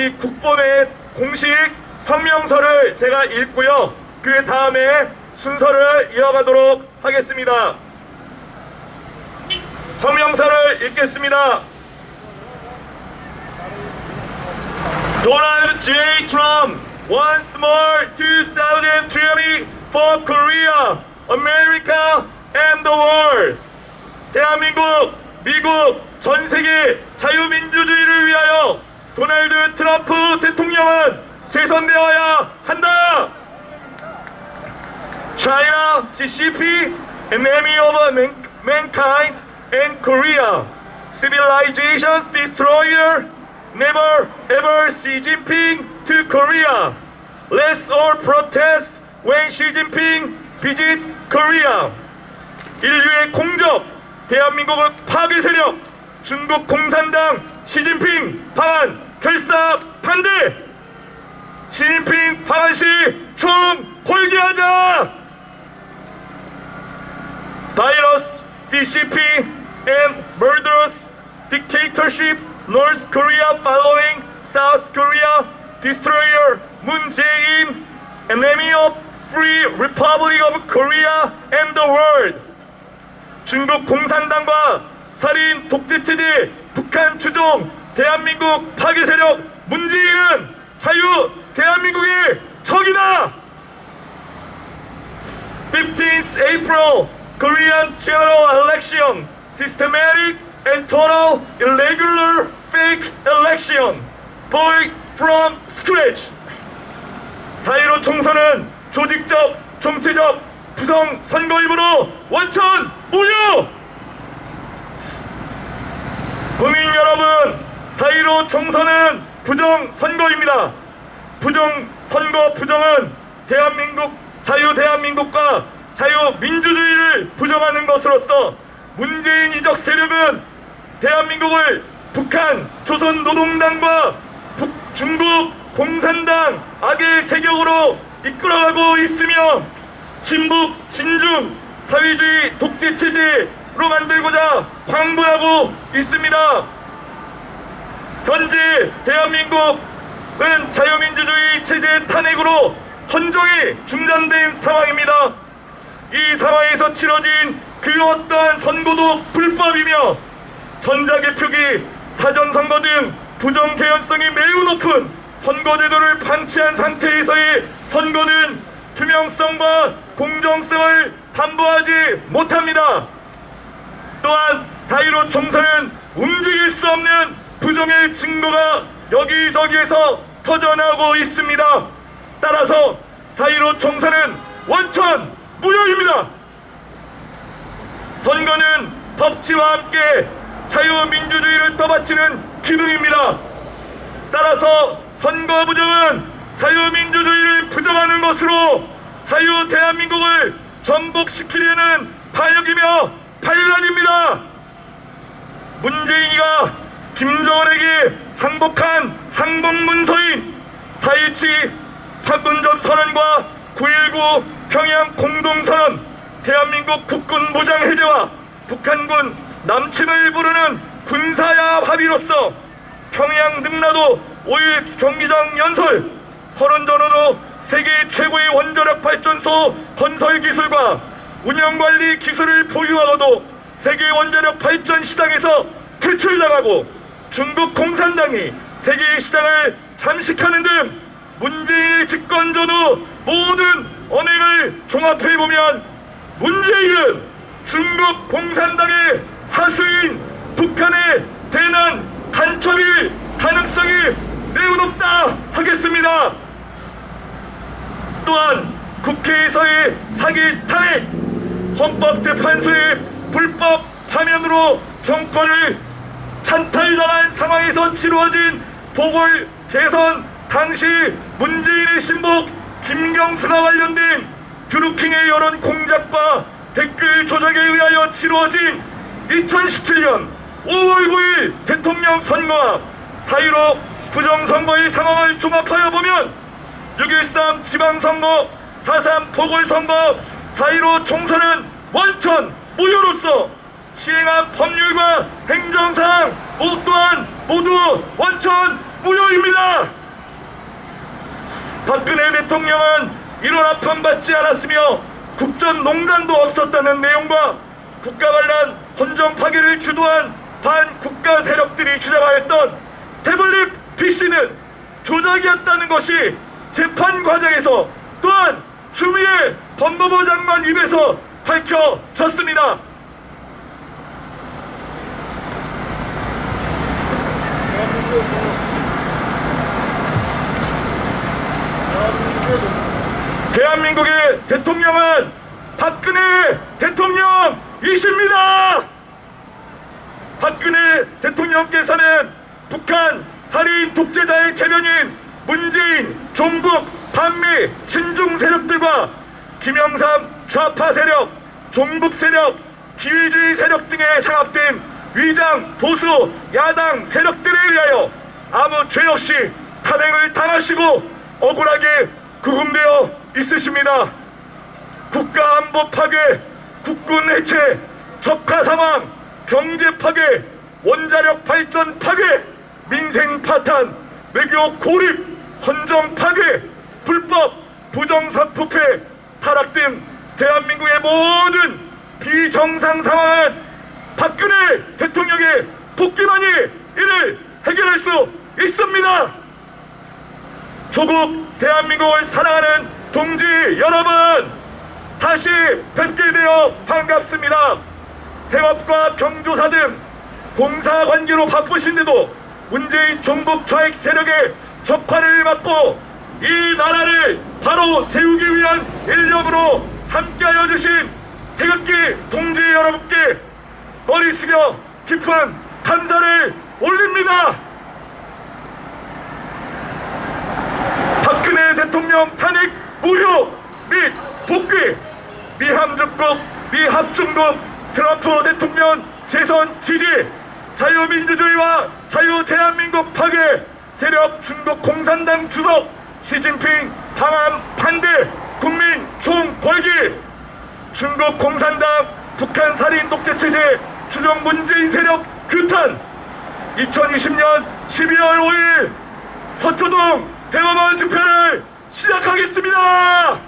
우리 국본의 공식 성명서를 제가 읽고요. 그 다음에 순서를 이어가도록 하겠습니다. 성명서를 읽겠습니다. Donald J. Trump, once more 2020 for Korea, America, and the world. 대한민국, 미국, 전 세계 자유민주주의를 위하여 도널드 트럼프 대통령은 재선되어야 한다. China, CCP, an enemy of mankind, and Korea, civilization's destroyer. Never ever Xi Jinping to Korea. Let's all protest when Xi Jinping visits Korea. 인류의 공적, 대한민국의 파괴 세력, 중국 공산당 시진핑 방한 결사 반대. 시진핑 방한 시 총 홀기하자. Virus, CCP, and murderous dictatorship North Korea following South Korea destroyer Moon Jae-in, enemy of Free Republic of Korea and the world. 중국 공산당과 살인 독재 체제 북한 추종 대한민국 파괴 세력 문재인은 자유 대한민국의 적이다. 15th April Korean general election, systematic and total irregular fake election, void from scratch. 4.15 총선은 조직적, 정치적, 부정 선거임으로 원천 무효. 국민 여러분, 4.15 총선은 부정 선거입니다. 부정 선거 부정은 대한민국 자유 대한민국과 자유민주주의를 부정하는 것으로서 문재인 이적 세력은 대한민국을 북한 조선노동당과 중국 공산당 악의 세력으로 이끌어가고 있으며 진북 진중 사회주의 독재체제로 만들고자 광부하고 있습니다. 현재 대한민국은 자유민주주의 체제 탄핵으로 헌정이 중단된 상황입니다. 이 상황에서 치러진 그 어떠한 선거도 불법이며 전자개표기, 사전선거 등 부정 개연성이 매우 높은 선거제도를 방치한 상태에서의 선거는 투명성과 공정성을 담보하지 못합니다. 또한 4.15 총선은 움직일 수 없는 부정의 증거가 여기저기에서 터져나오고 있습니다. 따라서 4.15 총선은 원천 무효입니다. 선거는 법치와 함께 자유민주주의를 떠받치는 기둥입니다. 따라서 선거 부정은 자유민주주의를 부정하는 것으로 자유 대한민국을 전복시키려는 파역이며 반란입니다. 문재인이가 김정은에게 항복한 항복문서인 4.17 판문점 선언과 9.19 평양 공동선언, 대한민국 국군 무장 해제와 북한군 남침을 부르는 군사야합 합의로서 평양 능라도 5일 경기장 연설, 허런전으로 세계 최고의 원자력 발전소 건설 기술과 운영관리 기술을 보유하고도 세계 원자력 발전 시장에서 퇴출당하고 중국 공산당이 세계 시장을 잠식하는 등 문재인의 집권 전후 모든 언행을 종합해보면 문재인은 중국 공산당의 하수인 북한의 대난 간첩일 가능성이 매우 높다 하겠습니다. 또한 국회에서의 사기 탄핵, 헌법재판소의 불법 파면으로 정권을 찬탈당한 상황에서 치루어진 보궐 대선 당시 문재인의 신복 김경수가 관련된 드루킹의 여론 공작과 댓글 조작에 의하여 치루어진 2017년 5월 9일 대통령 선거와 4.15 부정선거의 상황을 종합하여 보면 6.13 지방선거, 4.3 보궐선거, 4.15 총선은 원천 무효로서 시행한 법률과 행정상 또한 모두 원천 무효입니다. 박근혜 대통령은 이런 아픔 받지 않았으며 국정농단도 없었다는 내용과 국가 반란 헌정 파괴를 주도한 반국가 세력들이 주장하였던 태블릿 PC는 조작이었다는 것이 재판 과정에서 또한 추미애 법무부 장관 입에서 밝혀졌습니다. 대한민국의 대통령은 박근혜 대통령이십니다. 박근혜 대통령께서는 북한 살인 독재자의 대변인 문재인 종북 반미 친중 세력들과 김영삼 좌파 세력, 종북 세력, 기회주의 세력 등에 장악된 위장 보수 야당 세력들에 의하여 아무 죄 없이 탄핵을 당하시고 억울하게 구금되어 있으십니다. 국가 안보 파괴, 국군 해체, 적화 상황, 경제 파괴, 원자력 발전 파괴, 민생 파탄, 외교 고립, 헌정 파괴, 불법 부정사투패 타락 등 대한민국의 모든 비정상 상황은 박근혜 대통령의 복귀만이 이를 해결할 수 있습니다. 조국 대한민국을 사랑하는 동지 여러분, 다시 뵙게 되어 반갑습니다. 생업과 경조사 등 공사관계로 바쁘신데도 문재인 종북 좌익 세력의 적화를 막고 이 나라를 바로 세우기 위한 일념으로 함께하여 주신 태극기 동지 여러분께 머리 숙여 깊은 감사를 올립니다. 박근혜 대통령 탄핵 무효 및 복귀, 미함중국, 미합중국, 트럼프 대통령 재선 지지, 자유민주주의와 자유대한민국 파괴, 세력 중국 공산당 주석 시진핑 방한 반대, 국민 총궐기, 중국 공산당 북한 살인 독재 체제 추종 문재인 세력 규탄, 2020년 12월 5일 서초동 대법원 집회를 시작하겠습니다.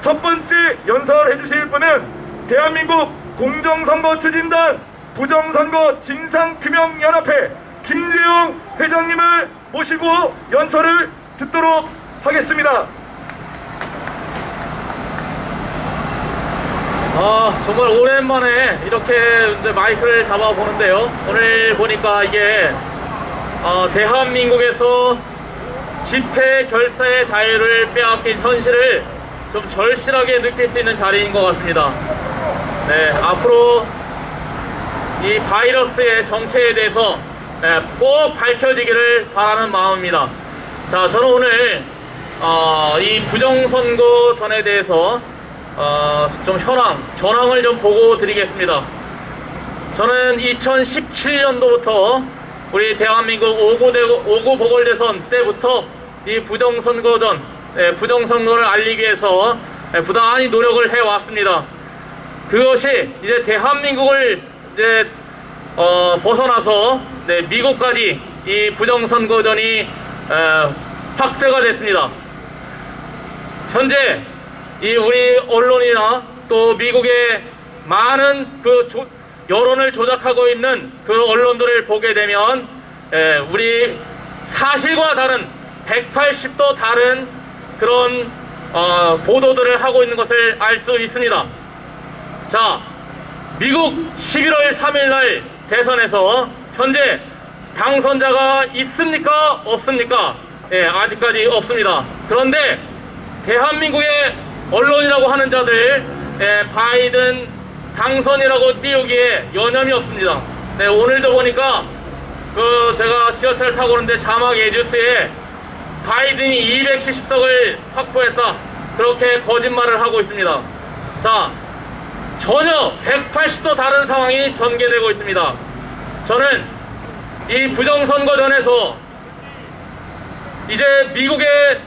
첫 번째 연설해 주실 분은 대한민국 공정선거 추진단 부정선거 진상규명연합회 김재웅 회장님을 모시고 연설을 듣도록 하겠습니다. 정말 오랜만에 이렇게 이제 마이크를 잡아보는데요. 오늘 보니까 이게 대한민국에서 집회 결사의 자유를 빼앗긴 현실을 좀 절실하게 느낄 수 있는 자리인 것 같습니다. 네, 앞으로 이 바이러스의 정체에 대해서 꼭 밝혀지기를 바라는 마음입니다. 자, 저는 오늘 이 부정선거전에 대해서 좀 전황을 좀 보고 드리겠습니다. 저는 2017년도부터 우리 대한민국 5구 보궐대선 때부터 이 부정선거전, 부정선거를 알리기 위해서 부단히 노력을 해왔습니다. 그것이 이제 대한민국을 이제 벗어나서 미국까지 이 부정선거전이 확대가 됐습니다. 현재 이 우리 언론이나 또 미국의 많은 그 여론을 조작하고 있는 그 언론들을 보게 되면 우리 사실과 다른 180도 다른 그런 보도들을 하고 있는 것을 알 수 있습니다. 자, 미국 11월 3일 대선에서 현재 당선자가 있습니까? 없습니까? 아직까지 없습니다. 그런데 대한민국의 언론이라고 하는 자들 바이든 당선이라고 띄우기에 여념이 없습니다. 오늘도 보니까 제가 지하철을 타고 오는데 자막 예뉴스에 바이든이 270석을 확보했다, 그렇게 거짓말을 하고 있습니다. 자, 전혀 180도 다른 상황이 전개되고 있습니다. 저는 이 부정선거전에서 이제 미국의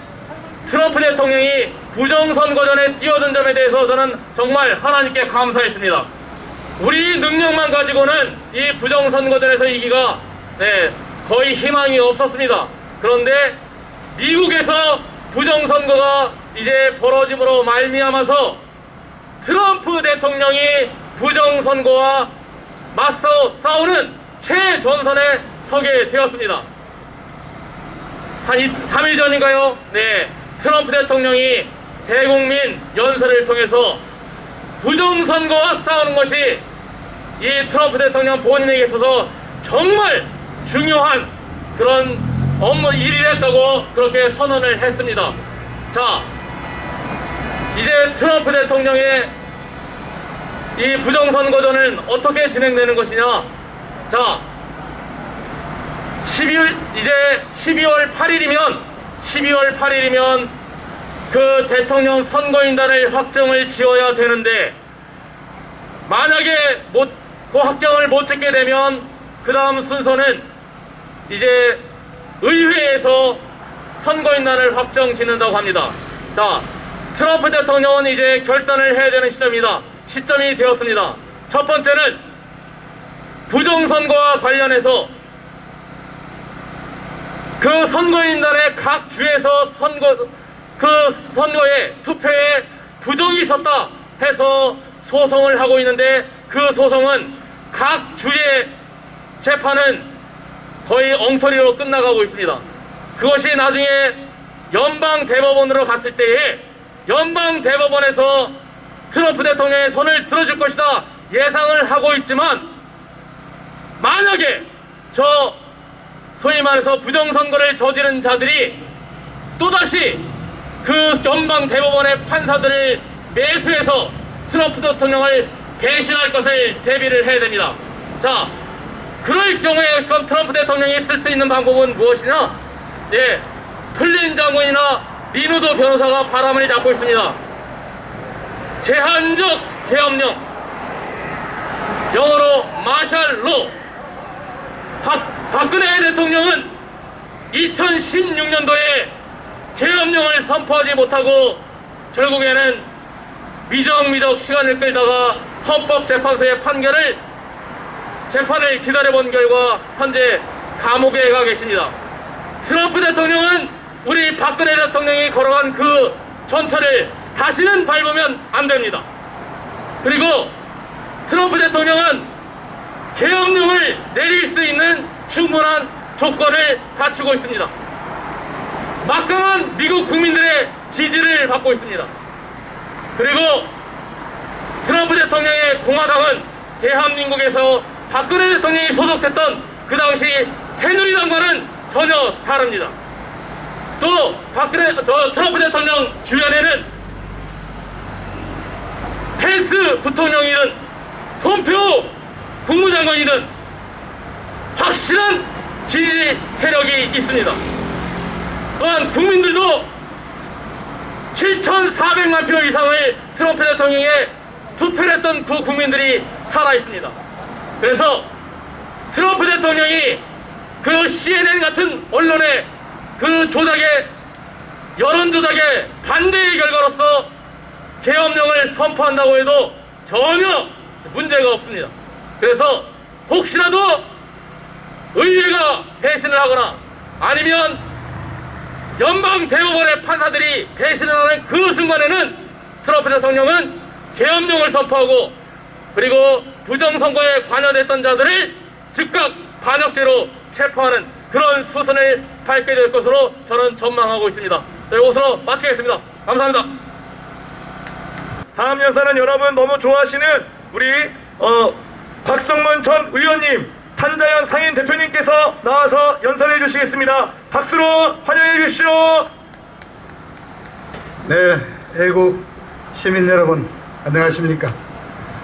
트럼프 대통령이 부정선거전에 뛰어든 점에 대해서 저는 정말 하나님께 감사했습니다. 우리 능력만 가지고는 이 부정선거전에서 이기가 거의 희망이 없었습니다. 그런데 미국에서 부정선거가 이제 벌어짐으로 말미암아서 트럼프 대통령이 부정선거와 맞서 싸우는 최전선에 서게 되었습니다. 한 3일 전인가요? 네, 트럼프 대통령이 대국민 연설을 통해서 부정선거와 싸우는 것이 이 트럼프 대통령 본인에게 있어서 정말 중요한 그런 업무 일이 됐다고 그렇게 선언을 했습니다. 자, 이제 트럼프 대통령의 이 부정선거전은 어떻게 진행되는 것이냐? 자, 이제 12월 8일이면 그 대통령 선거인단을 확정을 지어야 되는데, 만약에 그 확정을 못 짓게 되면 그 다음 순서는 이제 의회에서 선거인단을 확정 짓는다고 합니다. 자, 트럼프 대통령은 이제 결단을 해야 되는 시점이 되었습니다. 첫 번째는 부정선거와 관련해서 그 선거인단의 각 주에서 선거에 투표에 부정이 있었다 해서 소송을 하고 있는데, 그 소송은 각 주의 재판은 거의 엉터리로 끝나가고 있습니다. 그것이 나중에 연방 대법원으로 갔을 때에 연방 대법원에서 트럼프 대통령의 손을 들어줄 것이다 예상을 하고 있지만, 만약에 소위 말해서 부정선거를 저지른 자들이 또다시 그 연방 대법원의 판사들을 매수해서 트럼프 대통령을 배신할 것을 대비를 해야 됩니다. 자, 그럴 경우에 그럼 트럼프 대통령이 쓸 수 있는 방법은 무엇이냐? 예, 클린 장관이나 리누드 변호사가 바람을 잡고 있습니다. 제한적 계엄령, 영어로 마샬로. 박근혜 대통령은 2016년도에 계엄령을 선포하지 못하고 결국에는 미적미적 시간을 끌다가 헌법재판소의 재판을 기다려본 결과 현재 감옥에 가 계십니다. 트럼프 대통령은 우리 박근혜 대통령이 걸어간 그 전철을 다시는 밟으면 안 됩니다. 그리고 트럼프 대통령은 계엄령을 내릴 수 있는 충분한 조건을 갖추고 있습니다. 막강한 미국 국민들의 지지를 받고 있습니다. 그리고 트럼프 대통령의 공화당은 대한민국에서 박근혜 대통령이 소속됐던 그 당시 새누리당과는 전혀 다릅니다. 또 트럼프 대통령 주변에는 펜스 부통령이든 폼페오 국무장관이든 확실한 지지 세력이 있습니다. 또한 국민들도 7,400만 표 이상을 트럼프 대통령에 투표를 했던 그 국민들이 살아있습니다. 그래서 트럼프 대통령이 그 CNN 같은 언론의 그 여론 조작의 반대의 결과로서 계엄령을 선포한다고 해도 전혀 문제가 없습니다. 그래서 혹시라도 의회가 배신을 하거나 아니면 연방 대법원의 판사들이 배신을 하는 그 순간에는 트럼프 대통령은 계엄령을 선포하고, 그리고 부정선거에 관여됐던 자들을 즉각 반역죄로 체포하는 그런 수순을 밟게 될 것으로 저는 전망하고 있습니다. 이것으로 마치겠습니다. 감사합니다. 다음 연사는 여러분 너무 좋아하시는 우리 박성문 전 의원님, 탄자연 상인 대표님께서 나와서 연설해 주시겠습니다. 박수로 환영해 주십시오. 네, 애국 시민 여러분 안녕하십니까?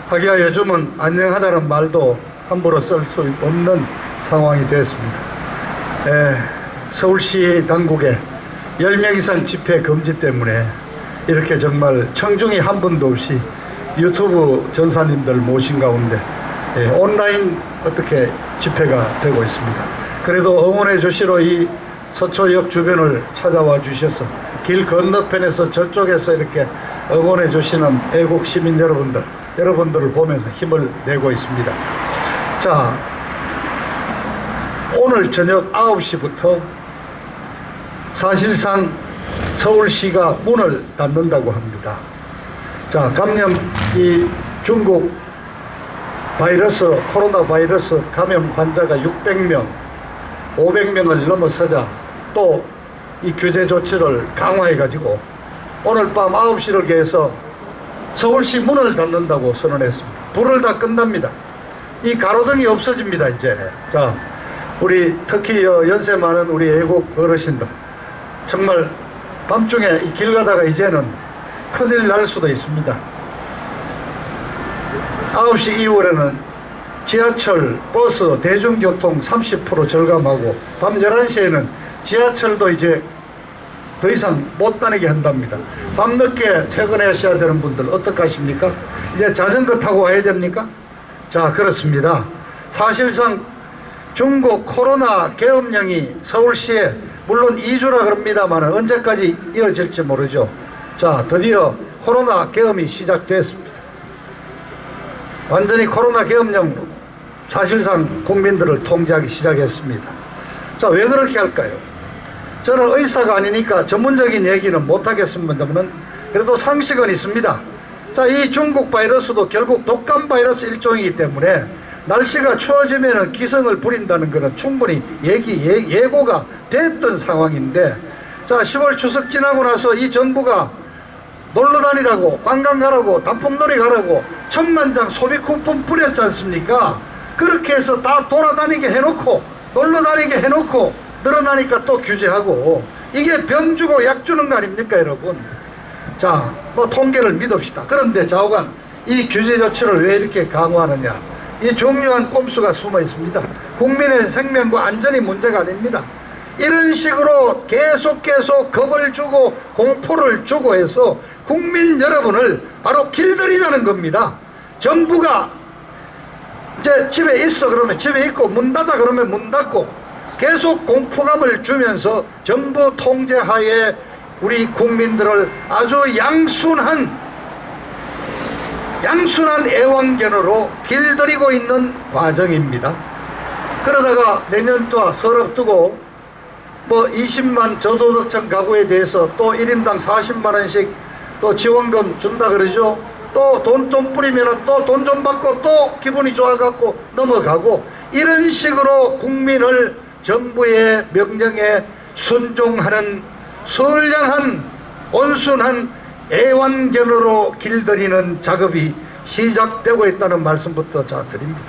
하기야 요즘은 안녕하다는 말도 함부로 쓸 수 없는 상황이 됐습니다. 서울시 당국의 10명 이상 집회 금지 때문에 이렇게 정말 청중이 한 분도 없이 유튜브 전사님들 모신 가운데 온라인 어떻게 집회가 되고 있습니다. 그래도 응원해 주시러 이 서초역 주변을 찾아와 주셔서 길 건너편에서 저쪽에서 이렇게 응원해 주시는 애국 시민 여러분들을 보면서 힘을 내고 있습니다. 자, 오늘 저녁 9시부터 사실상 서울시가 문을 닫는다고 합니다. 자, 이 중국 코로나 바이러스 감염 환자가 600명, 500명을 넘어서자 또 이 규제 조치를 강화해가지고 오늘 밤 9시를 개해서 서울시 문을 닫는다고 선언했습니다. 불을 다 끈답니다. 이 가로등이 없어집니다, 이제. 자, 우리 특히 연세 많은 우리 애국 어르신들, 정말 밤중에 길 가다가 이제는 큰일 날 수도 있습니다. 9시 이후에는 지하철, 버스, 대중교통 30% 절감하고 밤 11시에는 지하철도 이제 더 이상 못 다니게 한답니다. 밤늦게 퇴근하셔야 되는 분들 어떡하십니까? 이제 자전거 타고 와야 됩니까? 자, 그렇습니다. 사실상 중국 코로나 계엄령이 서울시에 물론 2주라 그럽니다만 언제까지 이어질지 모르죠. 자, 드디어 코로나 계엄이 시작됐습니다. 완전히 코로나 계엄령 사실상 국민들을 통제하기 시작했습니다. 자, 왜 그렇게 할까요? 저는 의사가 아니니까 전문적인 얘기는 못하겠습니다만 그래도 상식은 있습니다. 자, 이 중국 바이러스도 결국 독감 바이러스 일종이기 때문에 날씨가 추워지면 기승을 부린다는 것은 충분히 예고가 됐던 상황인데, 자, 10월 추석 지나고 나서 이 정부가 놀러 다니라고, 관광 가라고, 단풍놀이 가라고 천만장 소비 쿠폰 뿌렸지 않습니까? 그렇게 해서 다 돌아다니게 해놓고, 놀러 다니게 해놓고, 늘어나니까 또 규제하고, 이게 병 주고 약 주는 거 아닙니까, 여러분? 자, 뭐 통계를 믿읍시다. 그런데 좌우간 이 규제 조치를 왜 이렇게 강화하느냐? 이 중요한 꼼수가 숨어 있습니다. 국민의 생명과 안전이 문제가 아닙니다. 이런 식으로 계속 겁을 주고 공포를 주고 해서 국민 여러분을 바로 길들이자는 겁니다. 정부가 이제 집에 있어 그러면 집에 있고, 문 닫아 그러면 문 닫고, 계속 공포감을 주면서 정부 통제하에 우리 국민들을 아주 양순한 애완견으로 길들이고 있는 과정입니다. 그러다가 내년 또 설 앞두고 뭐 20만 저소득층 가구에 대해서 또 1인당 40만 원씩 또 지원금 준다 그러죠. 또 돈 좀 뿌리면 또 돈 좀 받고 또 기분이 좋아갖고 넘어가고, 이런 식으로 국민을 정부의 명령에 순종하는 선량한 온순한 애완견으로 길들이는 작업이 시작되고 있다는 말씀부터 드립니다.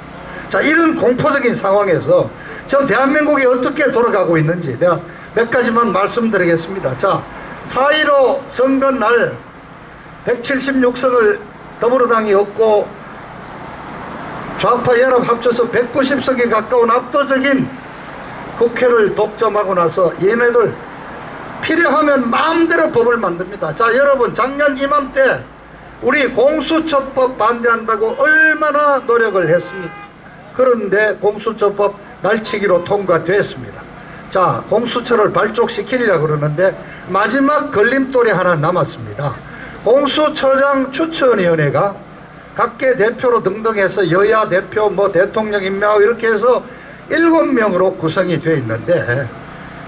자, 이런 공포적인 상황에서 지금 대한민국이 어떻게 돌아가고 있는지 내가 몇 가지만 말씀드리겠습니다. 자, 4.15 선거 날 176석을 더불어당이 얻고 좌파 연합 합쳐서 190석에 가까운 압도적인 국회를 독점하고 나서 얘네들 필요하면 마음대로 법을 만듭니다. 자, 여러분, 작년 이맘때 우리 공수처법 반대한다고 얼마나 노력을 했습니까? 그런데 공수처법 날치기로 통과됐습니다. 자, 공수처를 발족시키려고 그러는데 마지막 걸림돌이 하나 남았습니다. 공수처장 추천위원회가 각계 대표로 등등해서 여야 대표, 뭐 대통령 임명하고 이렇게 해서 7명으로 구성이 되어 있는데,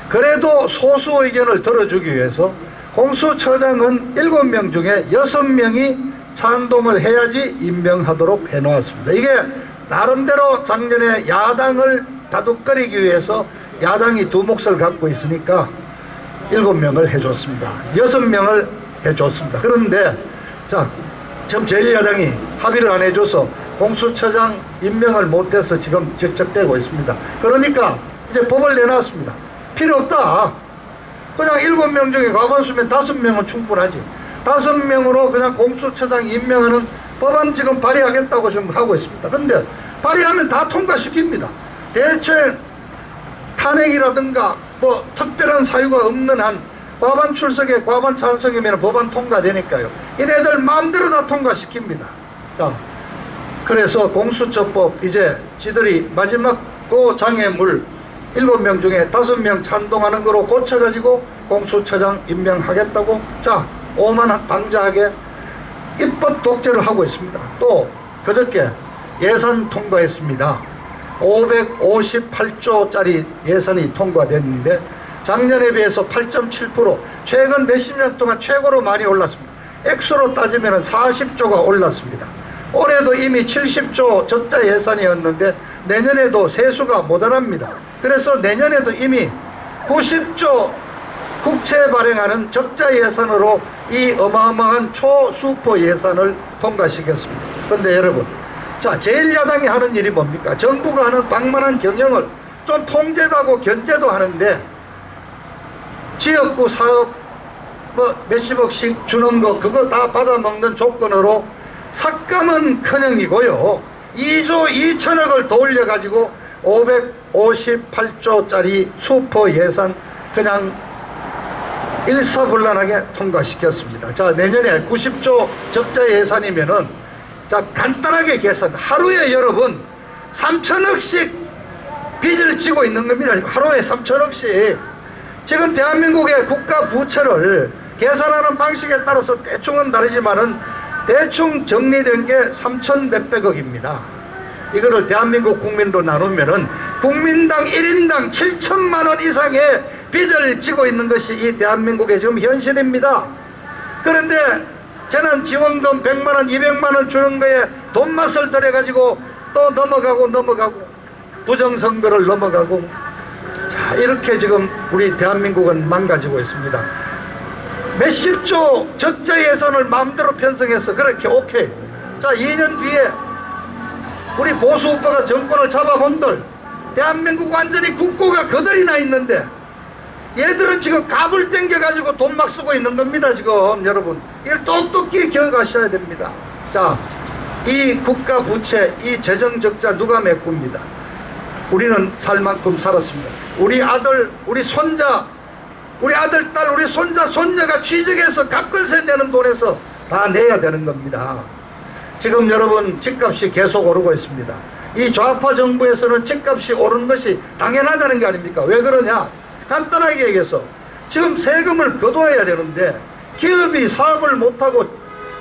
그래도 소수 의견을 들어주기 위해서 공수처장은 7명 중에 6명이 찬동을 해야지 임명하도록 해놓았습니다. 이게 나름대로 작년에 야당을 다독거리기 위해서 야당이 두 몫을 갖고 있으니까 7명을 해줬습니다. 6명을 해줬습니다. 그런데 자, 지금 제1야당이 합의를 안 해줘서 공수처장 임명을 못해서 지금 적적되고 있습니다. 그러니까 이제 법을 내놨습니다. 필요 없다. 그냥 7명 중에 과반수면 5명은 충분하지. 5명으로 그냥 공수처장 임명하는 법안 지금 발의하겠다고 지금 하고 있습니다. 근데 발의하면 다 통과시킵니다. 대체 탄핵이라든가 뭐 특별한 사유가 없는 한 과반 출석에 과반 찬성이면 법안 통과되니까요. 이네들 마음대로 다 통과시킵니다. 자, 그래서 공수처법 이제 지들이 마지막 그 장애물 7명 중에 5명 찬동하는 거로 고쳐가지고 공수처장 임명하겠다고, 자, 오만방자하게 입법 독재를 하고 있습니다. 또 그저께 예산 통과했습니다. 558조짜리 예산이 통과됐는데 작년에 비해서 8.7%, 최근 몇십 년 동안 최고로 많이 올랐습니다. 액수로 따지면 40조가 올랐습니다. 올해도 이미 70조 적자 예산이었는데 내년에도 세수가 모자랍니다. 그래서 내년에도 이미 90조 국채 발행하는 적자 예산으로 이 어마어마한 초수퍼 예산을 통과시켰습니다. 그런데 여러분, 자, 제1야당이 하는 일이 뭡니까? 정부가 하는 방만한 경영을 좀 통제도 하고 견제도 하는데 지역구 사업 뭐 몇십억씩 주는 거 그거 다 받아먹는 조건으로 삭감은 커녕이고요. 2조 2천억을 더 올려가지고 558조짜리 슈퍼 예산 그냥 일사불란하게 통과시켰습니다. 자, 내년에 90조 적자 예산이면은 자, 간단하게 계산, 하루에 여러분 3천억씩 빚을 지고 있는 겁니다. 하루에 3천억씩. 지금 대한민국의 국가 부채를 계산하는 방식에 따라서 대충은 다르지만은 대충 정리된 게 3천 몇백억입니다. 이거를 대한민국 국민으로 나누면은 국민당 1인당 7천만 원 이상의 빚을 지고 있는 것이 이 대한민국의 지금 현실입니다. 그런데 재난지원금 100만 원, 200만 원 주는 거에 돈맛을 들여가지고 또 넘어가고 부정선거를 넘어가고, 자, 이렇게 지금 우리 대한민국은 망가지고 있습니다. 몇십조 적자 예산을 마음대로 편성해서 그렇게 오케이. 자, 2년 뒤에 우리 보수 우파가 정권을 잡아본들 대한민국 완전히 국고가 거덜이 나 있는데 얘들은 지금 갑을 땡겨가지고 돈 막 쓰고 있는 겁니다. 지금 여러분 이걸 똑똑히 기억하셔야 됩니다. 자, 이 국가 부채, 이 재정 적자 누가 메꿉니다. 우리는 살 만큼 살았습니다. 우리 아들, 우리 손자, 우리 아들, 딸, 우리 손자, 손녀가 취직해서 갑근세 내는 돈에서 다 내야 되는 겁니다. 지금 여러분 집값이 계속 오르고 있습니다. 이 좌파 정부에서는 집값이 오르는 것이 당연하다는 게 아닙니까? 왜 그러냐? 간단하게 얘기해서 지금 세금을 거둬야 되는데 기업이 사업을 못하고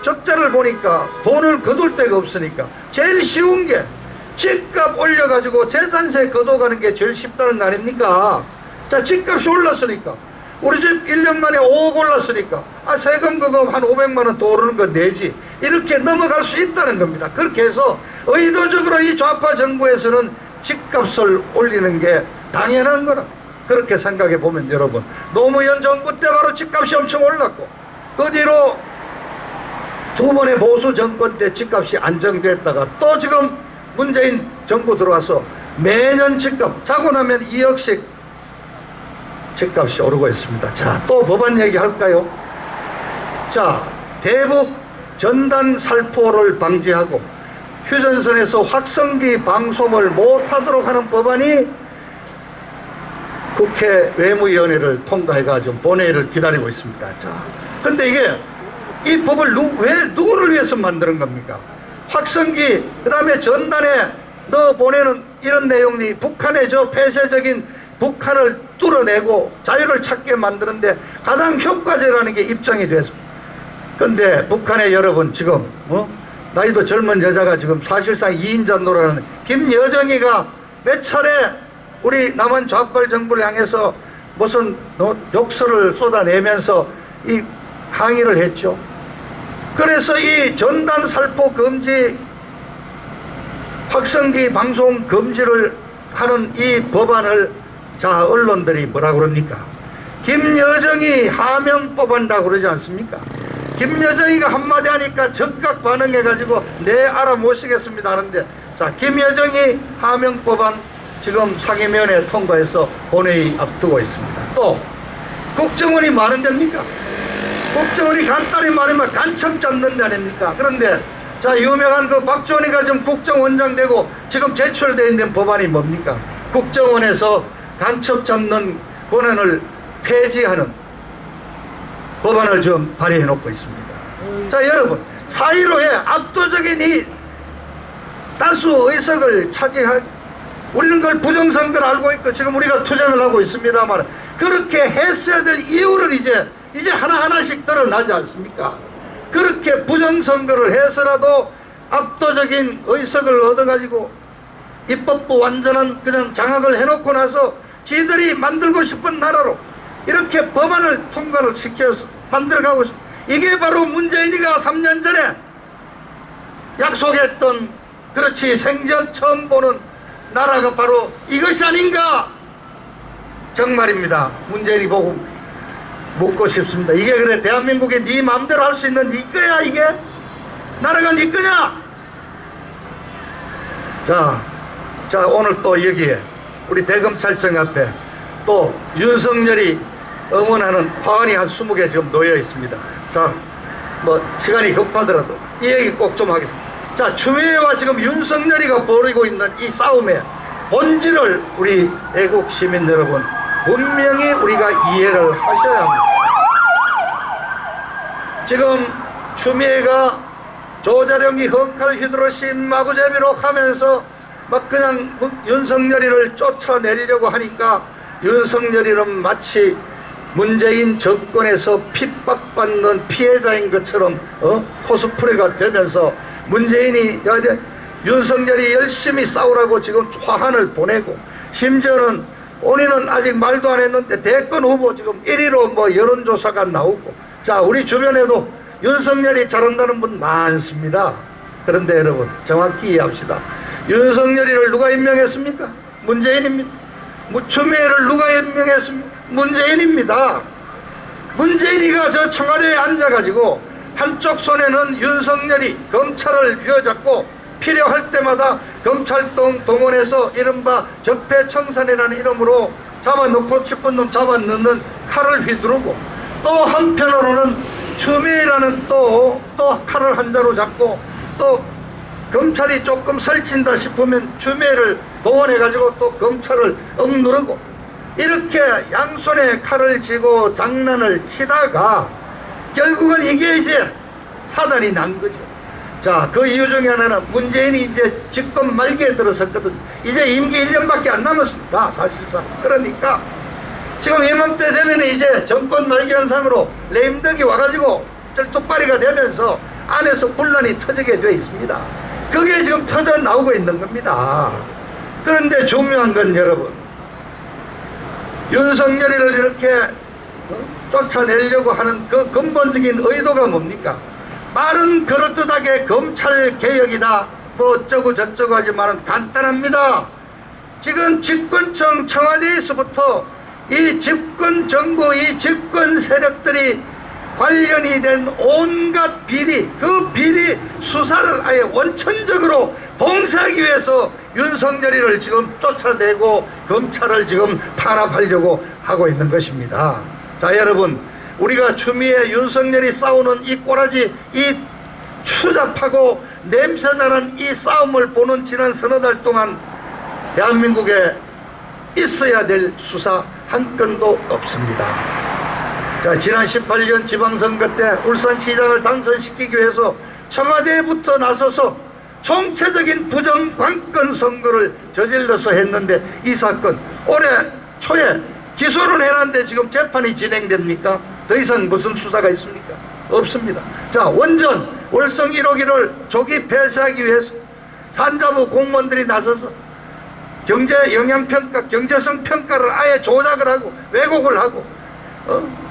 적자를 보니까 돈을 거둘 데가 없으니까 제일 쉬운 게 집값 올려가지고 재산세 거둬가는 게 제일 쉽다는 거 아닙니까? 자, 집값이 올랐으니까 우리 집 1년 만에 5억 올랐으니까 세금 그거 한 500만 원 더 오르는 거 내지, 이렇게 넘어갈 수 있다는 겁니다. 그렇게 해서 의도적으로 이 좌파 정부에서는 집값을 올리는 게 당연한 거라 그렇게 생각해 보면 여러분, 노무현 정부 때 바로 집값이 엄청 올랐고 그 뒤로 두 번의 보수 정권 때 집값이 안정됐다가 또 지금 문재인 정부 들어와서 매년 집값 자고 나면 2억씩 집값이 오르고 있습니다. 자, 또 법안 얘기 할까요? 자, 대북 전단 살포를 방지하고 휴전선에서 확성기 방송을 못하도록 하는 법안이 국회 외무위원회를 통과해가지고 본회의를 기다리고 있습니다. 자, 근데 이게 이 법을 누구를 위해서 만드는 겁니까? 확성기, 그 다음에 전단에 넣어 보내는 이런 내용이 북한의 저 폐쇄적인 북한을 뚫어내고 자유를 찾게 만드는데 가장 효과적이라는 게 입장이 됐습니다. 근데 북한에 여러분 지금 나이도 젊은 여자가 지금 사실상 2인자 노릇하는 김여정이가 몇 차례 우리 남한 좌빨 정부를 향해서 무슨 욕설을 쏟아내면서 이 항의를 했죠. 그래서 이 전단 살포 금지, 확성기 방송 금지를 하는 이 법안을 자, 언론들이 뭐라 그럽니까? 김여정이 하명법안이라고 그러지 않습니까? 김여정이가 한마디 하니까 즉각 반응해가지고 네, 알아모시겠습니다 하는데, 자, 김여정이 하명법안 지금 상임위원회 통과해서 본회의 앞두고 있습니다. 또 국정원이 많은 데입니까? 국정원이 간단히 말하면 간첩 잡는 데 아닙니까? 그런데 자, 유명한 그 박지원이가 지금 국정원장 되고 지금 제출되어 있는 법안이 뭡니까? 국정원에서 간첩 잡는 권한을 폐지하는 법안을 지금 발의해 놓고 있습니다. 자, 여러분 4.15의 압도적인 이 다수 의석을 차지한, 우리는 그걸 부정선거를 알고 있고 지금 우리가 투쟁을 하고 있습니다만 그렇게 했어야 될 이유를 이제 하나하나씩 드러나지 않습니까? 그렇게 부정선거를 해서라도 압도적인 의석을 얻어가지고 입법부 완전한 그냥 장악을 해놓고 나서 지들이 만들고 싶은 나라로 이렇게 법안을 통과를 시켜서 만들어가고 있습니다. 이게 바로 문재인이가 3년 전에 약속했던, 그렇지, 생전 처음 보는 나라가 바로 이것이 아닌가. 정말입니다. 문재인이 보고 묻고 싶습니다. 이게 그래 대한민국에 네 마음대로 할 수 있는 네 거야? 이게 나라가 네 거냐? 자 오늘 또 여기에 우리 대검찰청 앞에 또 윤석열이 응원하는 화환이 한 20개 지금 놓여 있습니다. 자, 뭐 시간이 급하더라도 이 얘기 꼭 좀 하겠습니다. 자, 추미애와 지금 윤석열이가 벌이고 있는 이 싸움의 본질을 우리 애국 시민 여러분 분명히 우리가 이해를 하셔야 합니다. 지금 추미애가 조자룡이 헝칼 휘두르신 마구제비로 하면서 막 그냥 윤석열이를 쫓아내려고 하니까 윤석열이는 마치 문재인 정권에서 핍박받는 피해자인 것처럼 코스프레가 되면서 문재인이 윤석열이 열심히 싸우라고 지금 화환을 보내고, 심지어는 본인은 아직 말도 안 했는데 대권 후보 지금 1위로 뭐 여론조사가 나오고, 자, 우리 주변에도 윤석열이 잘한다는 분 많습니다. 그런데 여러분 정확히 이해합시다. 윤석열이를 누가 임명했습니까? 문재인입니다. 추미애를 누가 임명했습니까? 문재인입니다. 문재인이가 저 청와대에 앉아가지고 한쪽 손에는 윤석열이 검찰을 휘어잡고 필요할 때마다 검찰동 동원해서 이른바 적폐청산이라는 이름으로 잡아놓고 싶은 놈 잡아넣는 칼을 휘두르고, 또 한편으로는 추미애라는 또 칼을 한 자로 잡고, 또 검찰이 조금 설친다 싶으면 추미애를 동원해가지고 또 검찰을 억누르고, 이렇게 양손에 칼을 쥐고 장난을 치다가 결국은 이게 이제 사단이 난 거죠. 자, 그 이유 중에 하나는 문재인이 이제 집권 말기에 들어섰거든. 이제 임기 1년밖에 안 남았습니다, 사실상. 그러니까 지금 이맘때 되면 이제 정권 말기 현상으로 레임덕이 와가지고 쩔뚝발이가 되면서 안에서 분란이 터지게 되어 있습니다. 그게 지금 터져 나오고 있는 겁니다. 그런데 중요한 건 여러분, 윤석열이를 이렇게 쫓아내려고 하는 그 근본적인 의도가 뭡니까? 말은 그럴듯하게 검찰개혁이다 뭐 어쩌고 저쩌고 하지만 간단합니다. 지금 집권청 청와대에서부터 이 집권정부, 이 집권 세력들이 관련이 된 온갖 비리, 그 비리 수사를 아예 원천적으로 봉쇄하기 위해서 윤석열이를 지금 쫓아내고 검찰을 지금 탄압하려고 하고 있는 것입니다. 자, 여러분, 우리가 추미애 윤석열이 싸우는 이 꼬라지, 이 추잡하고 냄새나는 이 싸움을 보는 지난 서너 달 동안 대한민국에 있어야 될 수사 한 건도 없습니다. 자, 지난 18년 지방선거 때 울산시장을 당선시키기 위해서 청와대부터 나서서 총체적인 부정관건 선거를 저질러서 했는데, 이 사건 올해 초에 기소를 해놨는데 지금 재판이 진행됩니까? 더 이상 무슨 수사가 있습니까? 없습니다. 자, 원전 월성 1호기를 조기 폐쇄하기 위해서 산자부 공무원들이 나서서 경제 영향평가, 경제성 평가를 아예 조작을 하고 왜곡을 하고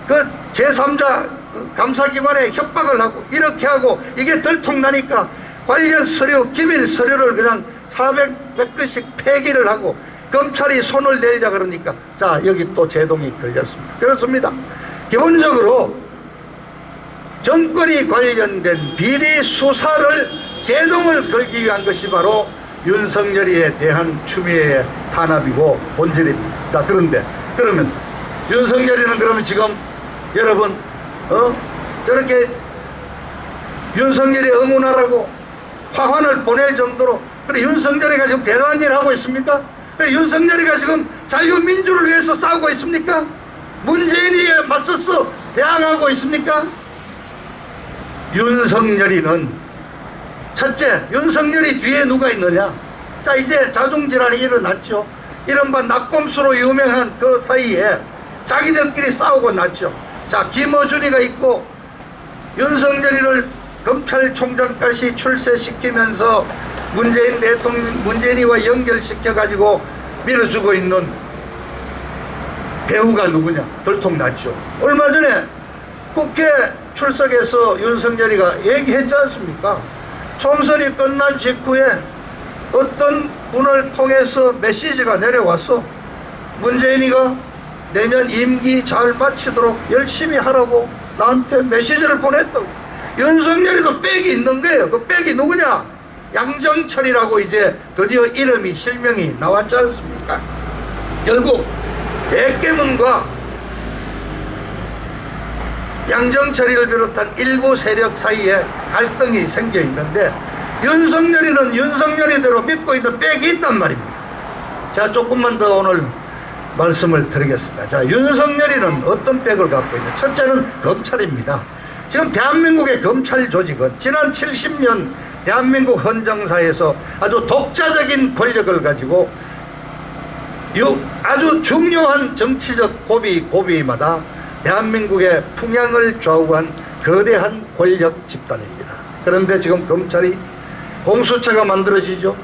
그 제3자 감사기관에 협박을 하고 이렇게 하고, 이게 들통나니까 관련 서류, 기밀 서류를 그냥 400몇 건씩 폐기를 하고 검찰이 손을 내리자 그러니까, 자, 여기 또 제동이 걸렸습니다. 그렇습니다. 기본적으로 정권이 관련된 비리 수사를 제동을 걸기 위한 것이 바로 윤석열이에 대한 추미애의 탄압이고 본질입니다. 자, 그러면 윤석열이는 그러면 지금 여러분 저렇게 윤석열이 응원하라고 화환을 보낼 정도로, 그래 윤석열이가 지금 대단한 일을 하고 있습니까? 그래 윤석열이가 지금 자유민주를 위해서 싸우고 있습니까? 문재인이에 맞서서 대항하고 있습니까? 윤석열이는 첫째, 윤석열이 뒤에 누가 있느냐? 자, 이제 자중질환이 일어났죠. 이른바 낙곰수로 유명한 그 사이에 자기들끼리 싸우고 났죠. 자, 김어준이가 있고 윤석열이를 검찰총장까지 출세시키면서 문재인 대통령, 문재인이와 연결시켜가지고 밀어주고 있는 배우가 누구냐 들통났죠. 얼마 전에 국회 출석해서 윤석열이가 얘기했지 않습니까? 총선이 끝난 직후에 어떤 분을 통해서 메시지가 내려왔어. 문재인이가 내년 임기 잘 마치도록 열심히 하라고 나한테 메시지를 보냈다고. 윤석열이도 백이 있는 거예요. 그 백이 누구냐? 양정철이라고 이제 드디어 이름이 실명이 나왔지 않습니까? 결국 대깨문과 양정철이를 비롯한 일부 세력 사이에 갈등이 생겨 있는데 윤석열이는 윤석열이대로 믿고 있는 백이 있단 말입니다. 자, 조금만 더 오늘 말씀을 드리겠습니다. 자, 윤석열이는 어떤 백을 갖고 있냐? 첫째는 검찰입니다. 지금 대한민국의 검찰 조직은 지난 70년 대한민국 헌정사에서 아주 독자적인 권력을 가지고 아주 중요한 정치적 고비마다 대한민국의 풍향을 좌우한 거대한 권력 집단입니다. 그런데 지금 검찰이 공수처가 만들어지죠.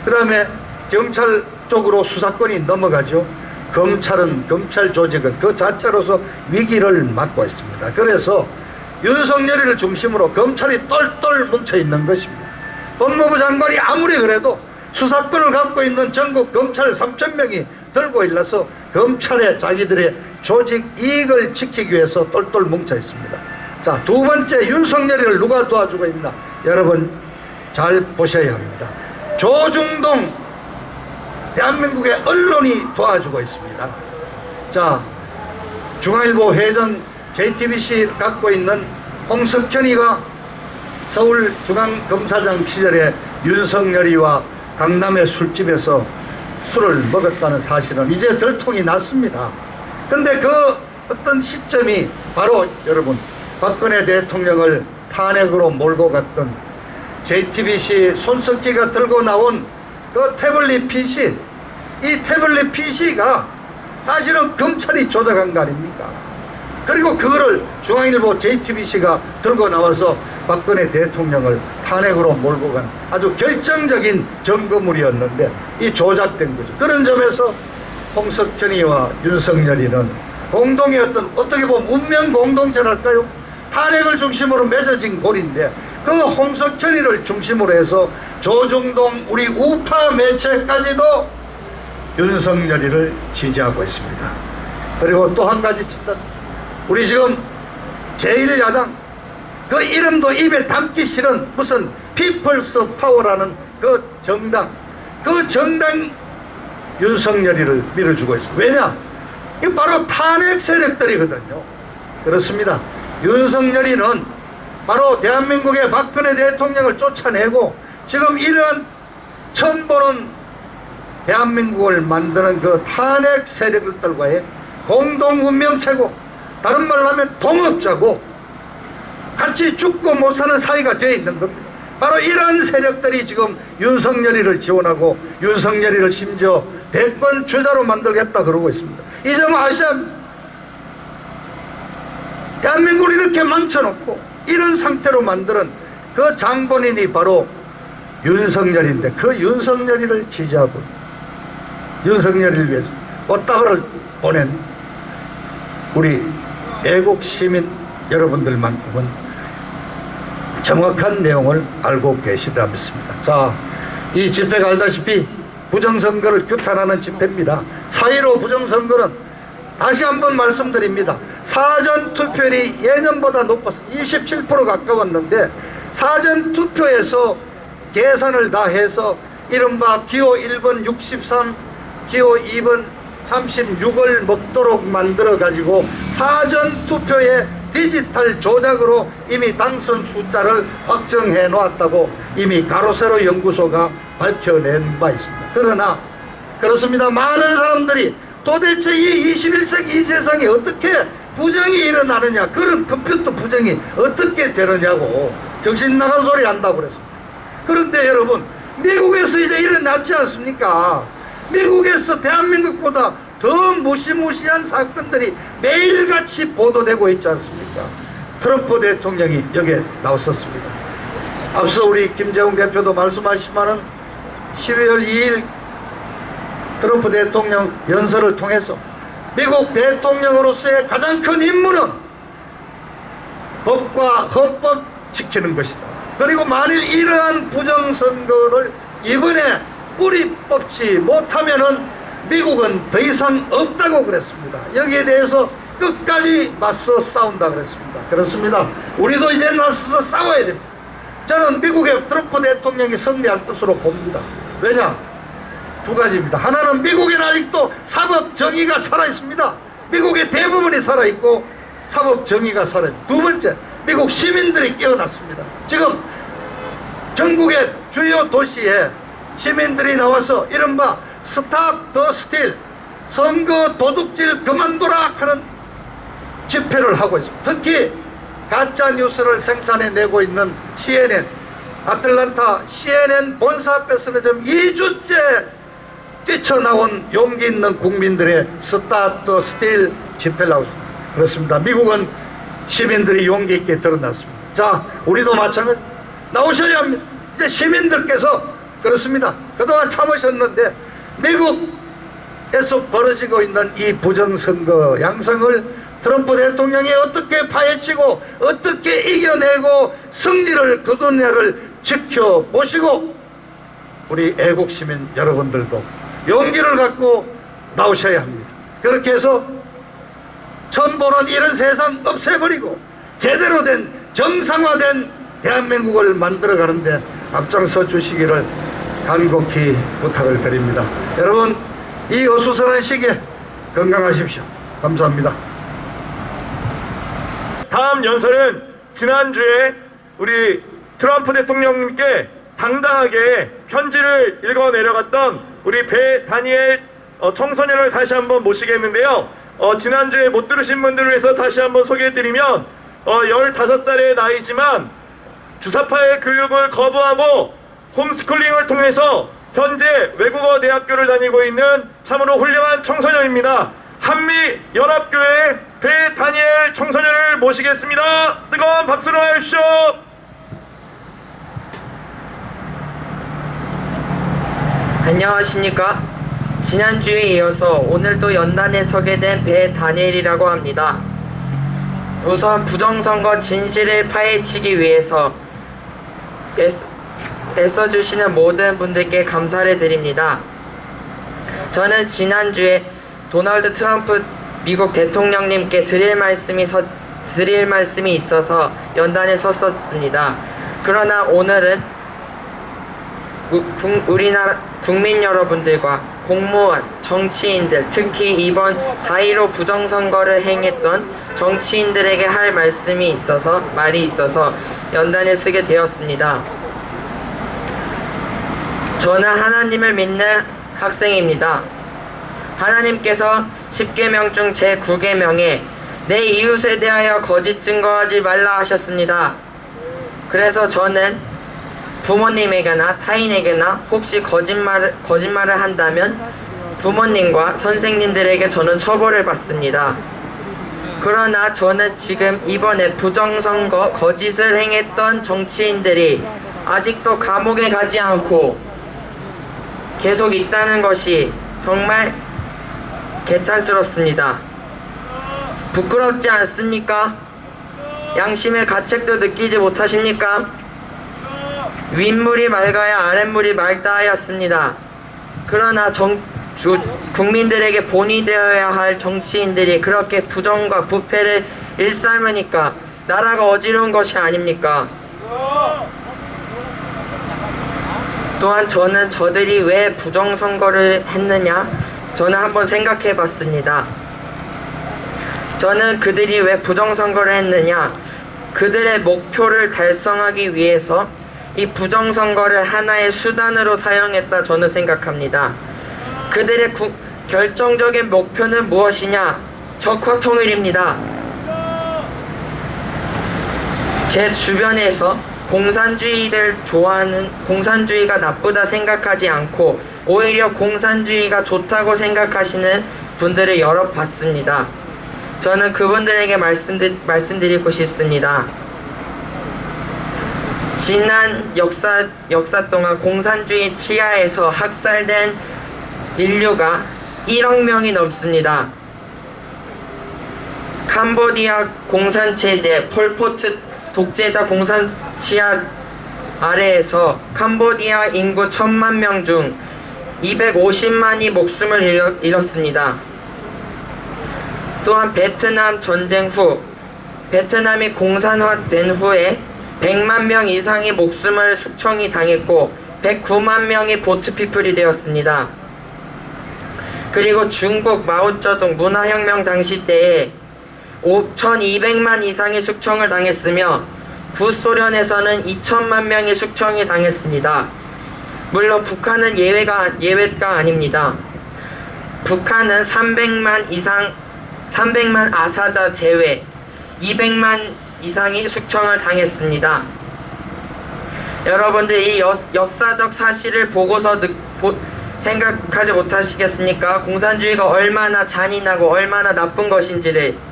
그 다음에 경찰 쪽으로 수사권이 넘어가죠. 검찰 조직은 그 자체로서 위기를 맞고 있습니다. 그래서 윤석열이를 중심으로 검찰이 똘똘 뭉쳐있는 것입니다. 법무부 장관이 아무리 그래도 수사권을 갖고 있는 전국 검찰 3,000명이 들고 일러서 검찰의 자기들의 조직 이익을 지키기 위해서 똘똘 뭉쳐 있습니다. 자, 두 번째, 윤석열이를 누가 도와주고 있나? 여러분 잘 보셔야 합니다. 조중동 대한민국의 언론이 도와주고 있습니다. 자, 중앙일보 회장 JTBC 갖고 있는 홍석현이가 서울중앙검사장 시절에 윤석열이와 강남의 술집에서 술을 먹었다는 사실은 이제 들통이 났습니다. 근데 그 어떤 시점이 바로 여러분 박근혜 대통령을 탄핵으로 몰고 갔던 JTBC 손석희가 들고 나온 그 태블릿 PC, 이 태블릿 PC가 사실은 검찰이 조작한 거 아닙니까? 그리고 그거를 중앙일보 JTBC가 들고 나와서 박근혜 대통령을 탄핵으로 몰고 간 아주 결정적인 증거물이었는데 이 조작된 거죠. 그런 점에서 홍석현이와 윤석열이는 공동의 어떻게 보면 운명 공동체랄까요? 탄핵을 중심으로 맺어진 골인데 그 홍석현이를 중심으로 해서 조중동 우리 우파 매체까지도 윤석열이를 지지하고 있습니다. 그리고 또 한 가지 우리 지금 제1야당 그 이름도 입에 담기 싫은 무슨 피플스 파워라는 그 정당 윤석열이를 밀어주고 있습니다. 왜냐? 이게 바로 탄핵 세력들이거든요. 그렇습니다. 윤석열이는 바로 대한민국의 박근혜 대통령을 쫓아내고 지금 이러한 처음 보는 대한민국을 만드는 그 탄핵 세력들과의 공동 운명체고, 다른 말로 하면 동업자고 같이 죽고 못 사는 사이가 되어 있는 겁니다. 바로 이런 세력들이 지금 윤석열이를 지원하고 윤석열이를 심지어 대권 주자로 만들겠다 그러고 있습니다. 이 점 아셔야 합니다. 대한민국을 이렇게 망쳐놓고 이런 상태로 만드는 그 장본인이 바로 윤석열인데 그 윤석열이를 지지하고 윤석열이를 위해서 꽃다발을 보낸 우리 애국 시민 여러분들만큼은 정확한 내용을 알고 계시리라 믿습니다. 자, 이 집회가 알다시피 부정선거를 규탄하는 집회입니다. 4.15 부정선거는 다시 한번 말씀드립니다. 사전투표율이 예년보다 높았어. 27% 가까웠는데 사전투표에서 계산을 다 해서 이른바 기호 1번 63, 기호 2번 36을 먹도록 만들어가지고 사전투표에 디지털 조작으로 이미 당선 숫자를 확정해 놓았다고 이미 가로세로 연구소가 밝혀낸 바 있습니다. 그러나 그렇습니다. 많은 사람들이 도대체 이 21세기 이 세상에 어떻게 부정이 일어나느냐, 그런 컴퓨터 부정이 어떻게 되느냐고 정신 나간 소리 한다고 그랬습니다. 그런데 여러분, 미국에서 이제 일어났지 않습니까? 미국에서 대한민국보다 더 무시무시한 사건들이 매일같이 보도되고 있지 않습니까? 트럼프 대통령이 여기에 나왔었습니다. 앞서 우리 김재웅 대표도 말씀하시지만은 12월 2일 트럼프 대통령 연설을 통해서 미국 대통령으로서의 가장 큰 임무는 법과 헌법 지키는 것이다. 그리고 만일 이러한 부정선거를 이번에 뿌리 뽑지 못하면은 미국은 더 이상 없다고 그랬습니다. 여기에 대해서 끝까지 맞서 싸운다 그랬습니다. 그렇습니다. 우리도 이제 나서서 싸워야 됩니다. 저는 미국의 트럼프 대통령이 승리할 것으로 봅니다. 왜냐? 두 가지입니다. 하나는 미국에는 아직도 사법 정의가 살아있습니다. 미국의 대부분이 살아있고 사법 정의가 살아있습니다. 두 번째, 미국 시민들이 깨어났습니다. 지금 전국의 주요 도시에 시민들이 나와서 이른바 스탑 더 스틸, 선거 도둑질 그만둬라 하는 집회를 하고 있습니다. 특히 가짜 뉴스를 생산해내고 있는 CNN, 아틀란타 CNN 본사 앞에서는 지금 2주째 뛰쳐나온 용기 있는 국민들의 스탑 더 스틸 집회를 하고 있습니다. 그렇습니다. 미국은 시민들이 용기 있게 드러났습니다. 자, 우리도 마찬가지 나오셔야 합니다. 이제 시민들께서 그렇습니다. 그동안 참으셨는데 미국에서 벌어지고 있는 이 부정선거 양상을 트럼프 대통령이 어떻게 파헤치고 어떻게 이겨내고 승리를 거두냐를 지켜보시고 우리 애국 시민 여러분들도 용기를 갖고 나오셔야 합니다. 그렇게 해서 처음 보는 이런 세상 없애버리고 제대로 된 정상화된 대한민국을 만들어가는데 앞장서 주시기를 간곡히 부탁을 드립니다. 여러분, 이 어수선한 시기에 건강하십시오. 감사합니다. 다음 연설은 지난주에 우리 트럼프 대통령님께 당당하게 편지를 읽어 내려갔던 우리 배 다니엘 청소년을 다시 한번 모시겠는데요. 지난주에 못 들으신 분들을 위해서 다시 한번 소개해드리면 15살의 나이지만 주사파의 교육을 거부하고 홈스쿨링을 통해서 현재 외국어 대학교를 다니고 있는 참으로 훌륭한 청소년입니다. 한미연합교회 배 다니엘 청소년을 모시겠습니다. 뜨거운 박수로 해주십시오. 안녕하십니까. 지난주에 이어서 오늘도 연단에 서게 된 배 다니엘이라고 합니다. 우선 부정선거 진실을 파헤치기 위해서 애써주시는 모든 분들께 감사를 드립니다. 저는 지난주에 도널드 트럼프 미국 대통령님께 드릴 말씀이 있어서 연단에 섰었습니다. 그러나 오늘은 우리나라 국민 여러분들과 공무원, 정치인들, 특히 이번 4.15 부정선거를 행했던 정치인들에게 할 말이 있어서 연단에 서게 되었습니다. 저는 하나님을 믿는 학생입니다. 하나님께서 10계명 중 제9계명에 내 이웃에 대하여 거짓 증거하지 말라 하셨습니다. 그래서 저는 부모님에게나 타인에게나 혹시 거짓말을 한다면 부모님과 선생님들에게 저는 처벌을 받습니다. 그러나 저는 지금 이번에 부정선거 거짓을 행했던 정치인들이 아직도 감옥에 가지 않고 계속 있다는 것이 정말 개탄스럽습니다. 부끄럽지 않습니까? 양심의 가책도 느끼지 못하십니까? 윗물이 맑아야 아랫물이 맑다 하였습니다. 그러나 국민들에게 본이 되어야 할 정치인들이 그렇게 부정과 부패를 일삼으니까 나라가 어지러운 것이 아닙니까? 또한 저는 저들이 왜 부정선거를 했느냐? 저는 한번 생각해 봤습니다. 저는 그들이 왜 부정선거를 했느냐? 그들의 목표를 달성하기 위해서 이 부정선거를 하나의 수단으로 사용했다 저는 생각합니다. 그들의 결정적인 목표는 무엇이냐? 적화 통일입니다. 제 주변에서 공산주의가 나쁘다 생각하지 않고 오히려 공산주의가 좋다고 생각하시는 분들을 여러 봤습니다. 저는 그분들에게 말씀드리고 싶습니다. 지난 역사 동안 공산주의 치하에서 학살된 인류가 1억 명이 넘습니다. 캄보디아 공산체제, 폴포트 독재자 공산치하 아래에서 캄보디아 인구 1000만 명 중 250만이 목숨을 잃었습니다. 또한 베트남 전쟁 후 베트남이 공산화된 후에 100만 명 이상의 목숨을 숙청이 당했고 109만 명이 보트피플이 되었습니다. 그리고 중국 마오쩌둥 문화혁명 당시 때에 5,200만 이상의 숙청을 당했으며 구소련에서는 2천만 명이 숙청이 당했습니다. 물론 북한은 예외가 아닙니다. 북한은 300만 아사자 제외 200만 이상이 숙청을 당했습니다. 여러분들 이 역사적 사실을 보고서 생각하지 못하시겠습니까? 공산주의가 얼마나 잔인하고 얼마나 나쁜 것인지를.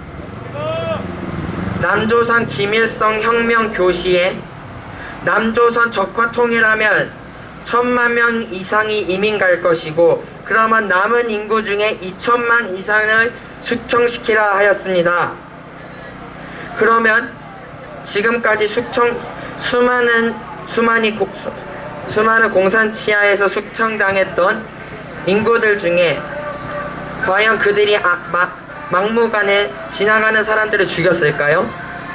남조선 김일성 혁명 교시에 남조선 적화통일하면 1000만 명 이상이 이민 갈 것이고 그러면 남은 인구 중에 2천만 이상을 숙청시키라 하였습니다. 그러면 지금까지 수많은 공산치하에서 숙청당했던 인구들 중에 과연 그들이 막무가내 지나가는 사람들을 죽였을까요?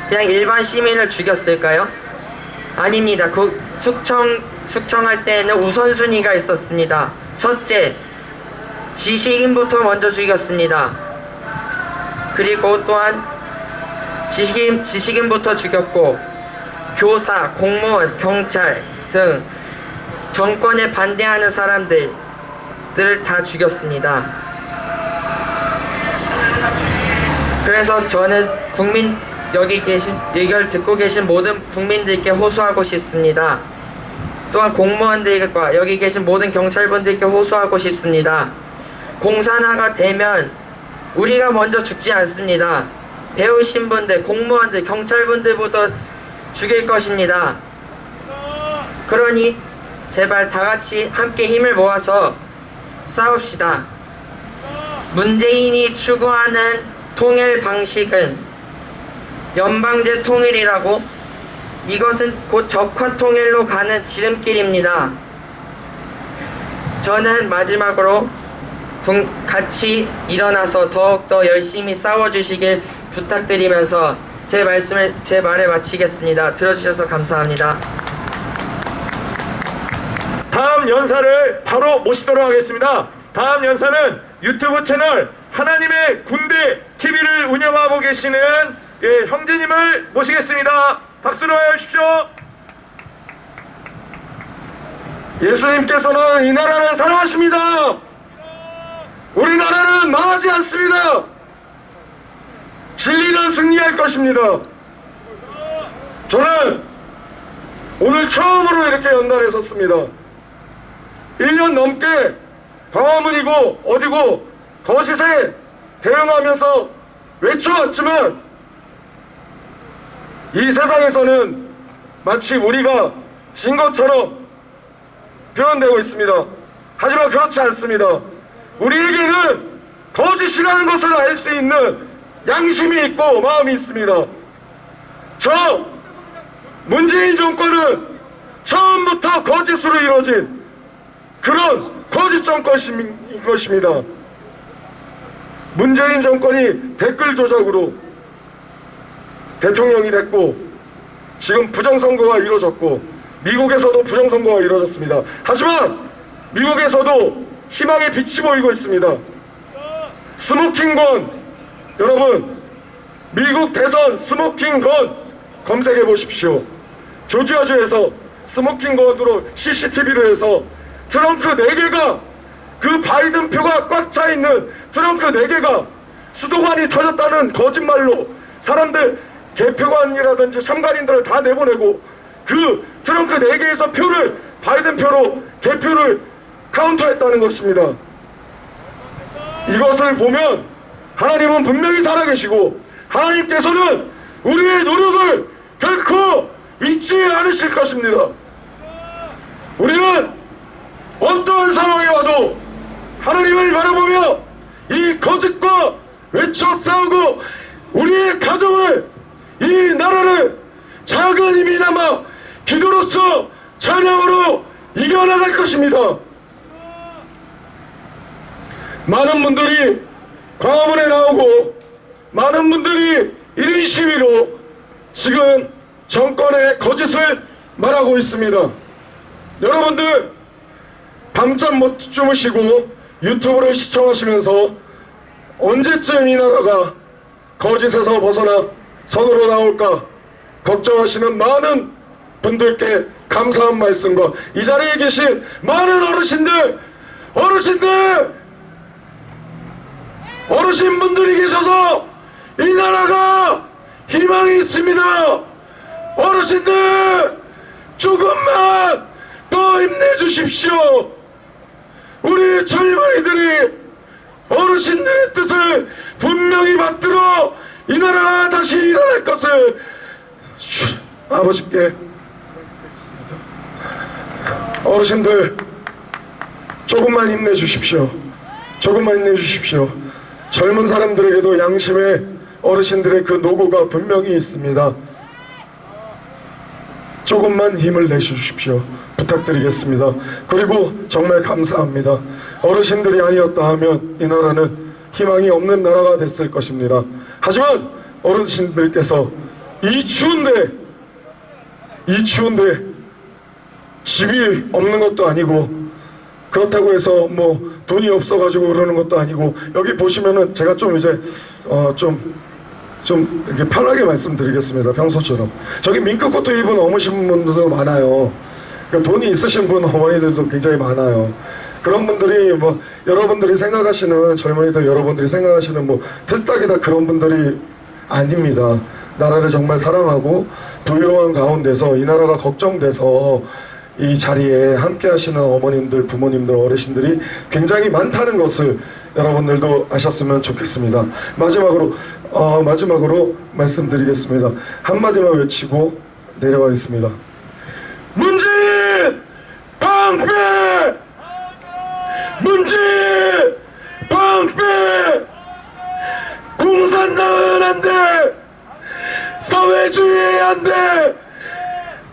그냥 일반 시민을 죽였을까요? 아닙니다. 그 숙청할 때에는 우선순위가 있었습니다. 첫째, 지식인부터 먼저 죽였습니다. 그리고 또한 지식인부터 죽였고 교사, 공무원, 경찰 등 정권에 반대하는 사람들을 다 죽였습니다. 그래서 저는 여기 계신 이걸 듣고 계신 모든 국민들께 호소하고 싶습니다. 또한 공무원들과 여기 계신 모든 경찰분들께 호소하고 싶습니다. 공산화가 되면 우리가 먼저 죽지 않습니다. 배우신 분들, 공무원들, 경찰분들부터 죽일 것입니다. 그러니 제발 다같이 함께 힘을 모아서 싸웁시다. 문재인이 추구하는 통일 방식은 연방제 통일이라고, 이것은 곧 적화 통일로 가는 지름길입니다. 저는 마지막으로 같이 일어나서 더욱더 열심히 싸워주시길 부탁드리면서 제 말을 마치겠습니다. 들어주셔서 감사합니다. 다음 연사를 바로 모시도록 하겠습니다. 다음 연사는 유튜브 채널 하나님의 군대 TV를 운영하고 계시는 형제님을 모시겠습니다. 박수로 하여 주십시오. 예수님께서는 이 나라를 사랑하십니다. 우리나라는 망하지 않습니다. 진리는 승리할 것입니다. 저는 오늘 처음으로 이렇게 연단에 섰습니다. 1년 넘게 광화문이고 어디고 거짓에 대응하면서 외쳐왔지만 이 세상에서는 마치 우리가 진 것처럼 표현되고 있습니다. 하지만 그렇지 않습니다. 우리에게는 거짓이라는 것을 알 수 있는 양심이 있고 마음이 있습니다. 저 문재인 정권은 처음부터 거짓으로 이루어진 그런 거짓 정권인 것입니다. 문재인 정권이 댓글 조작으로 대통령이 됐고 지금 부정선거가 이루어졌고 미국에서도 부정선거가 이루어졌습니다. 하지만 미국에서도 희망의 빛이 보이고 있습니다. 스모킹건, 여러분 미국 대선 스모킹건 검색해 보십시오. 조지아주에서 스모킹건으로 CCTV로 해서 트렁크 4개가 그 바이든 표가 꽉 차 있는 트렁크 4개가 수도관이 터졌다는 거짓말로 사람들 개표관이라든지 참관인들을 다 내보내고 그 트렁크 4개에서 표를 바이든 표로 개표를 카운터했다는 것입니다. 이것을 보면 하나님은 분명히 살아계시고 하나님께서는 우리의 노력을 결코 잊지 않으실 것입니다. 우리는 어떠한 상황에 와도 하나님을 바라보며 이 거짓과 외쳐 싸우고 우리의 가정을, 이 나라를 작은 힘이나마 기도로서 찬양으로 이겨나갈 것입니다. 많은 분들이 광화문에 나오고 많은 분들이 1인 시위로 지금 정권의 거짓을 말하고 있습니다. 여러분들 밤잠 못 주무시고 유튜브를 시청하시면서 언제쯤 이 나라가 거짓에서 벗어나 선으로 나올까 걱정하시는 많은 분들께 감사한 말씀과 이 자리에 계신 많은 어르신분들이 계셔서 이 나라가 희망이 있습니다. 어르신들 조금만 더 힘내주십시오. 우리 젊은이들이 어르신들의 뜻을 분명히 받들어 이 나라가 다시 일어날 것을 아버지께 어르신들 조금만 힘내주십시오. 조금만 힘내주십시오. 젊은 사람들에게도 양심의 어르신들의 그 노고가 분명히 있습니다. 조금만 힘을 내주십시오. 부탁드리겠습니다. 그리고 정말 감사합니다. 어르신들이 아니었다 하면 이 나라는 희망이 없는 나라가 됐을 것입니다. 하지만 어르신들께서 이 추운데 집이 없는 것도 아니고 그렇다고 해서 뭐 돈이 없어가지고 그러는 것도 아니고 여기 보시면은 제가 좀 이제 좀 이렇게 편하게 말씀드리겠습니다. 평소처럼 저기 민크코트 입은 어머신 분들도 많아요. 그러니까 돈이 있으신 분 어머니들도 굉장히 많아요. 그런 분들이 뭐 여러분들이 생각하시는 젊은이들 여러분들이 생각하시는 뭐 틀딱이다 그런 분들이 아닙니다. 나라를 정말 사랑하고 부유한 가운데서 이 나라가 걱정돼서 이 자리에 함께 하시는 어머님들, 부모님들, 어르신들이 굉장히 많다는 것을 여러분들도 아셨으면 좋겠습니다. 마지막으로 말씀드리겠습니다. 한마디만 외치고 내려가겠습니다. 문재인 방패! 문재인 방패! 공산당은 안 돼! 사회주의 안 돼!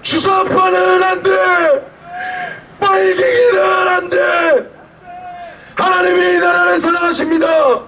주사파는 안 돼! 빨갱이는 안 돼! 하나님이 이 나라를 사랑하십니다.